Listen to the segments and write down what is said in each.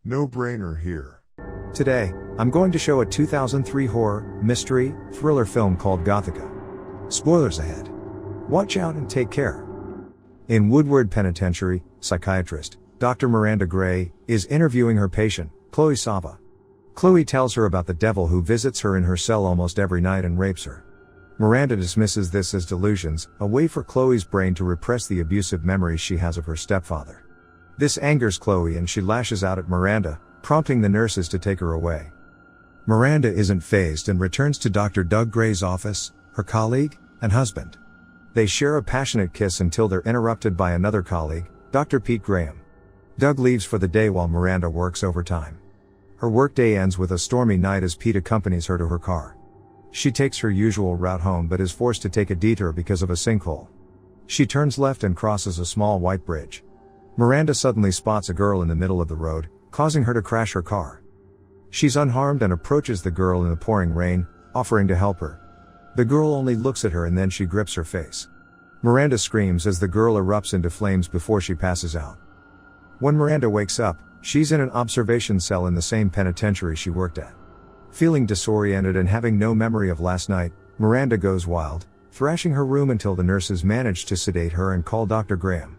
No-brainer here. Today, I'm going to show a 2003 horror, mystery, thriller film called Gothica. Spoilers ahead. Watch out and take care. In Woodward Penitentiary, psychiatrist, Dr. Miranda Gray, is interviewing her patient, Chloe Sava. Chloe tells her about the devil who visits her in her cell almost every night and rapes her. Miranda dismisses this as delusions, a way for Chloe's brain to repress the abusive memories she has of her stepfather. This angers Chloe and she lashes out at Miranda, prompting the nurses to take her away. Miranda isn't fazed and returns to Dr. Doug Gray's office, her colleague, and husband. They share a passionate kiss until they're interrupted by another colleague, Dr. Pete Graham. Doug leaves for the day while Miranda works overtime. Her workday ends with a stormy night as Pete accompanies her to her car. She takes her usual route home but is forced to take a detour because of a sinkhole. She turns left and crosses a small white bridge. Miranda suddenly spots a girl in the middle of the road, causing her to crash her car. She's unharmed and approaches the girl in the pouring rain, offering to help her. The girl only looks at her and then she grips her face. Miranda screams as the girl erupts into flames before she passes out. When Miranda wakes up, she's in an observation cell in the same penitentiary she worked at. Feeling disoriented and having no memory of last night, Miranda goes wild, thrashing her room until the nurses manage to sedate her and call Dr. Graham.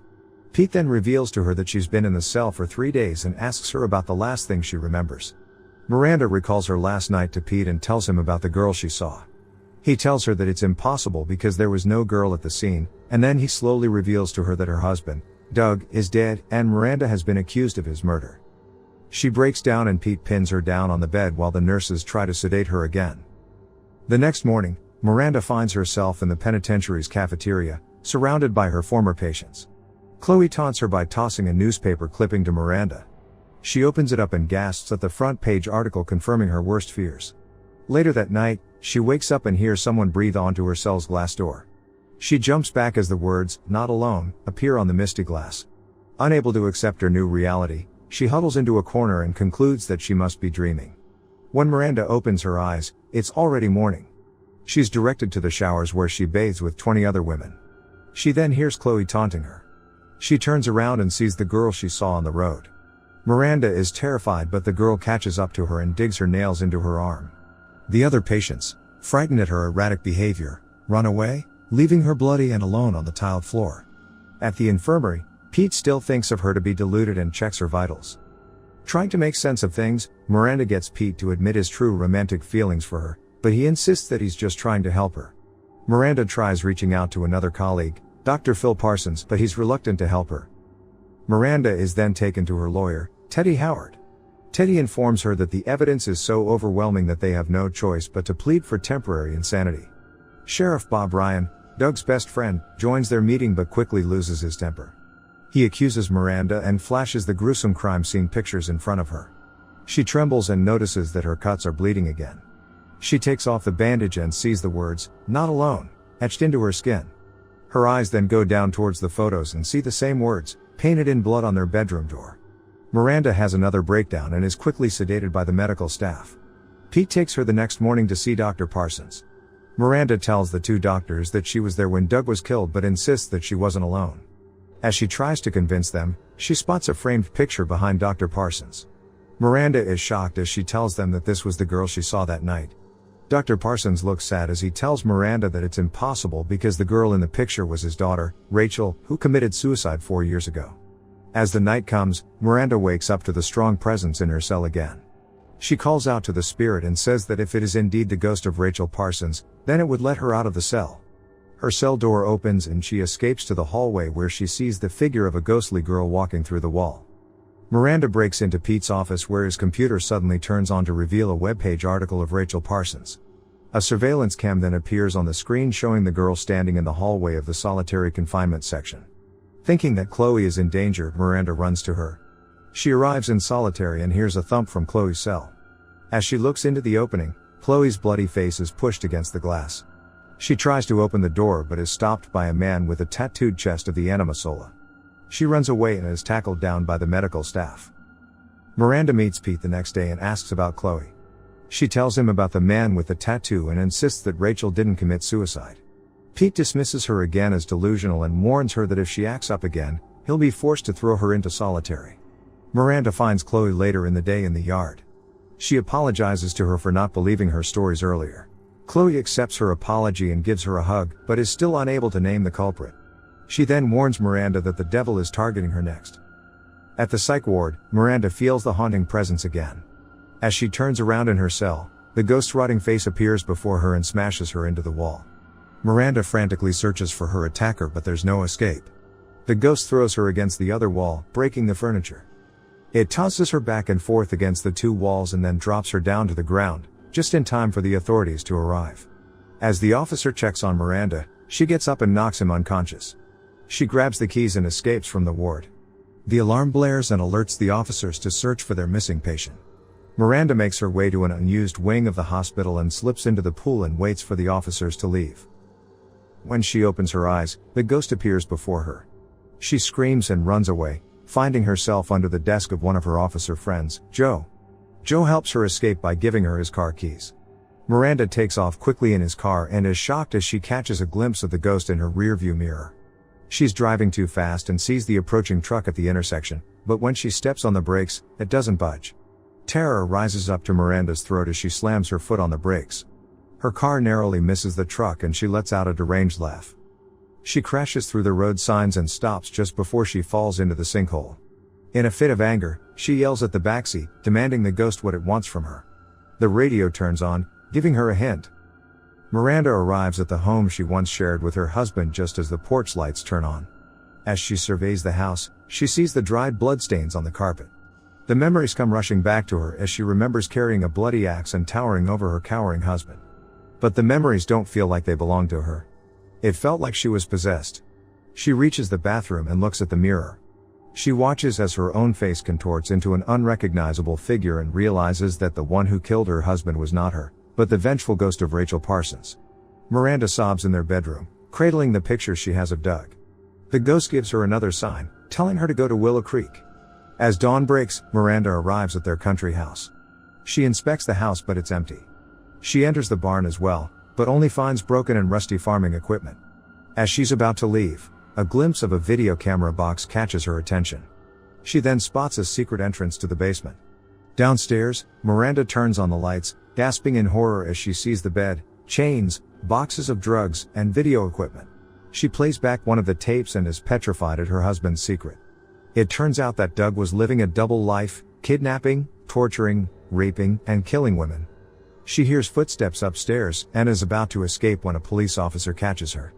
Pete then reveals to her that she's been in the cell for 3 days and asks her about the last thing she remembers. Miranda recalls her last night to Pete and tells him about the girl she saw. He tells her that it's impossible because there was no girl at the scene, and then he slowly reveals to her that her husband, Doug, is dead, and Miranda has been accused of his murder. She breaks down and Pete pins her down on the bed while the nurses try to sedate her again. The next morning, Miranda finds herself in the penitentiary's cafeteria, surrounded by her former patients. Chloe taunts her by tossing a newspaper clipping to Miranda. She opens it up and gasps at the front page article confirming her worst fears. Later that night, she wakes up and hears someone breathe onto her cell's glass door. She jumps back as the words, "Not alone," appear on the misty glass. Unable to accept her new reality, she huddles into a corner and concludes that she must be dreaming. When Miranda opens her eyes, it's already morning. She's directed to the showers where she bathes with 20 other women. She then hears Chloe taunting her. She turns around and sees the girl she saw on the road. Miranda is terrified but the girl catches up to her and digs her nails into her arm. The other patients, frightened at her erratic behavior, run away, leaving her bloody and alone on the tiled floor. At the infirmary, Pete still thinks of her to be deluded and checks her vitals. Trying to make sense of things, Miranda gets Pete to admit his true romantic feelings for her, but he insists that he's just trying to help her. Miranda tries reaching out to another colleague, Dr. Phil Parsons, but he's reluctant to help her. Miranda is then taken to her lawyer, Teddy Howard. Teddy informs her that the evidence is so overwhelming that they have no choice but to plead for temporary insanity. Sheriff Bob Ryan, Doug's best friend, joins their meeting but quickly loses his temper. He accuses Miranda and flashes the gruesome crime scene pictures in front of her. She trembles and notices that her cuts are bleeding again. She takes off the bandage and sees the words, "Not alone," etched into her skin. Her eyes then go down towards the photos and see the same words, painted in blood on their bedroom door. Miranda has another breakdown and is quickly sedated by the medical staff. Pete takes her the next morning to see Dr. Parsons. Miranda tells the two doctors that she was there when Doug was killed but insists that she wasn't alone. As she tries to convince them, she spots a framed picture behind Dr. Parsons. Miranda is shocked as she tells them that this was the girl she saw that night. Dr. Parsons looks sad as he tells Miranda that it's impossible because the girl in the picture was his daughter, Rachel, who committed suicide 4 years ago. As the night comes, Miranda wakes up to the strong presence in her cell again. She calls out to the spirit and says that if it is indeed the ghost of Rachel Parsons, then it would let her out of the cell. Her cell door opens and she escapes to the hallway where she sees the figure of a ghostly girl walking through the wall. Miranda breaks into Pete's office where his computer suddenly turns on to reveal a webpage article of Rachel Parsons. A surveillance cam then appears on the screen showing the girl standing in the hallway of the solitary confinement section. Thinking that Chloe is in danger, Miranda runs to her. She arrives in solitary and hears a thump from Chloe's cell. As she looks into the opening, Chloe's bloody face is pushed against the glass. She tries to open the door but is stopped by a man with a tattooed chest of the anima sola. She runs away and is tackled down by the medical staff. Miranda meets Pete the next day and asks about Chloe. She tells him about the man with the tattoo and insists that Rachel didn't commit suicide. Pete dismisses her again as delusional and warns her that if she acts up again, he'll be forced to throw her into solitary. Miranda finds Chloe later in the day in the yard. She apologizes to her for not believing her stories earlier. Chloe accepts her apology and gives her a hug, but is still unable to name the culprit. She then warns Miranda that the devil is targeting her next. At the psych ward, Miranda feels the haunting presence again. As she turns around in her cell, the ghost's rotting face appears before her and smashes her into the wall. Miranda frantically searches for her attacker, but there's no escape. The ghost throws her against the other wall, breaking the furniture. It tosses her back and forth against the two walls and then drops her down to the ground, just in time for the authorities to arrive. As the officer checks on Miranda, she gets up and knocks him unconscious. She grabs the keys and escapes from the ward. The alarm blares and alerts the officers to search for their missing patient. Miranda makes her way to an unused wing of the hospital and slips into the pool and waits for the officers to leave. When she opens her eyes, the ghost appears before her. She screams and runs away, finding herself under the desk of one of her officer friends, Joe. Joe helps her escape by giving her his car keys. Miranda takes off quickly in his car and is shocked as she catches a glimpse of the ghost in her rearview mirror. She's driving too fast and sees the approaching truck at the intersection, but when she steps on the brakes, it doesn't budge. Terror rises up to Miranda's throat as she slams her foot on the brakes. Her car narrowly misses the truck and she lets out a deranged laugh. She crashes through the road signs and stops just before she falls into the sinkhole. In a fit of anger, she yells at the backseat, demanding the ghost what it wants from her. The radio turns on, giving her a hint. Miranda arrives at the home she once shared with her husband just as the porch lights turn on. As she surveys the house, she sees the dried bloodstains on the carpet. The memories come rushing back to her as she remembers carrying a bloody axe and towering over her cowering husband. But the memories don't feel like they belong to her. It felt like she was possessed. She reaches the bathroom and looks at the mirror. She watches as her own face contorts into an unrecognizable figure and realizes that the one who killed her husband was not her, but the vengeful ghost of Rachel Parsons. Miranda sobs in their bedroom, cradling the picture she has of Doug. The ghost gives her another sign, telling her to go to Willow Creek. As dawn breaks, Miranda arrives at their country house. She inspects the house, but it's empty. She enters the barn as well, but only finds broken and rusty farming equipment. As she's about to leave, a glimpse of a video camera box catches her attention. She then spots a secret entrance to the basement. Downstairs, Miranda turns on the lights, gasping in horror as she sees the bed, chains, boxes of drugs, and video equipment. She plays back one of the tapes and is petrified at her husband's secret. It turns out that Doug was living a double life, kidnapping, torturing, raping, and killing women. She hears footsteps upstairs and is about to escape when a police officer catches her.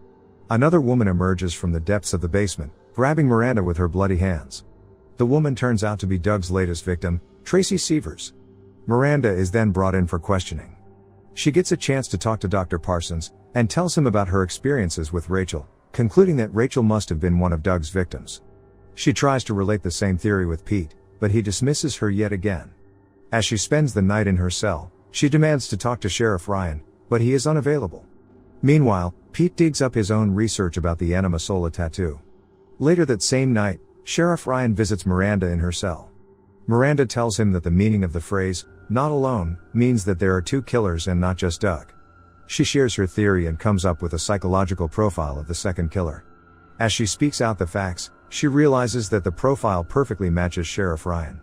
Another woman emerges from the depths of the basement, grabbing Miranda with her bloody hands. The woman turns out to be Doug's latest victim, Tracy Severs. Miranda is then brought in for questioning. She gets a chance to talk to Dr. Parsons, and tells him about her experiences with Rachel, concluding that Rachel must have been one of Doug's victims. She tries to relate the same theory with Pete, but he dismisses her yet again. As she spends the night in her cell, she demands to talk to Sheriff Ryan, but he is unavailable. Meanwhile, Pete digs up his own research about the anima sola tattoo. Later that same night, Sheriff Ryan visits Miranda in her cell. Miranda tells him that the meaning of the phrase, "not alone," means that there are two killers and not just Doug. She shares her theory and comes up with a psychological profile of the second killer. As she speaks out the facts, she realizes that the profile perfectly matches Sheriff Ryan.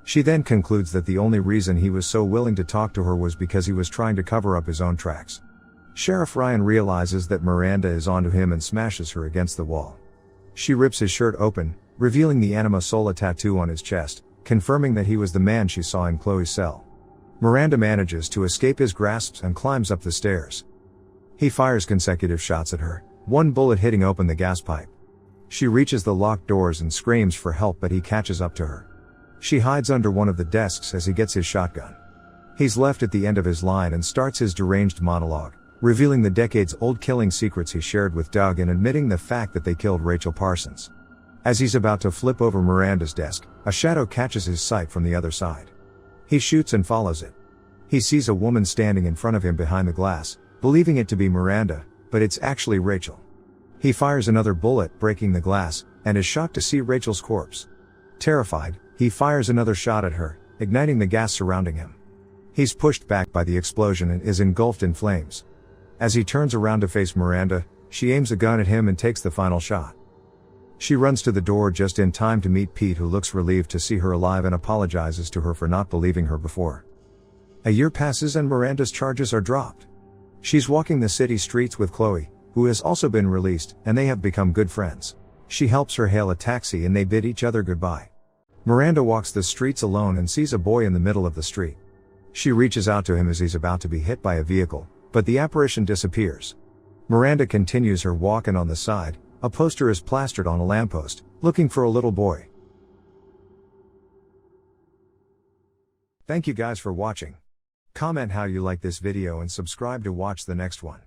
She then concludes that the only reason he was so willing to talk to her was because he was trying to cover up his own tracks. Sheriff Ryan realizes that Miranda is onto him and smashes her against the wall. She rips his shirt open, revealing the anima sola tattoo on his chest, confirming that he was the man she saw in Chloe's cell. Miranda manages to escape his grasps and climbs up the stairs. He fires consecutive shots at her, one bullet hitting open the gas pipe. She reaches the locked doors and screams for help, but he catches up to her. She hides under one of the desks as he gets his shotgun. He's left at the end of his line and starts his deranged monologue, revealing the decades-old killing secrets he shared with Doug and admitting the fact that they killed Rachel Parsons. As he's about to flip over Miranda's desk, a shadow catches his sight from the other side. He shoots and follows it. He sees a woman standing in front of him behind the glass, believing it to be Miranda, but it's actually Rachel. He fires another bullet, breaking the glass, and is shocked to see Rachel's corpse. Terrified, he fires another shot at her, igniting the gas surrounding him. He's pushed back by the explosion and is engulfed in flames. As he turns around to face Miranda, she aims a gun at him and takes the final shot. She runs to the door just in time to meet Pete, who looks relieved to see her alive and apologizes to her for not believing her before. A year passes and Miranda's charges are dropped. She's walking the city streets with Chloe, who has also been released, and they have become good friends. She helps her hail a taxi and they bid each other goodbye. Miranda walks the streets alone and sees a boy in the middle of the street. She reaches out to him as he's about to be hit by a vehicle, but the apparition disappears. Miranda continues her walk, and on the side, a poster is plastered on a lamppost, looking for a little boy. Thank you guys for watching. Comment how you like this video and subscribe to watch the next one.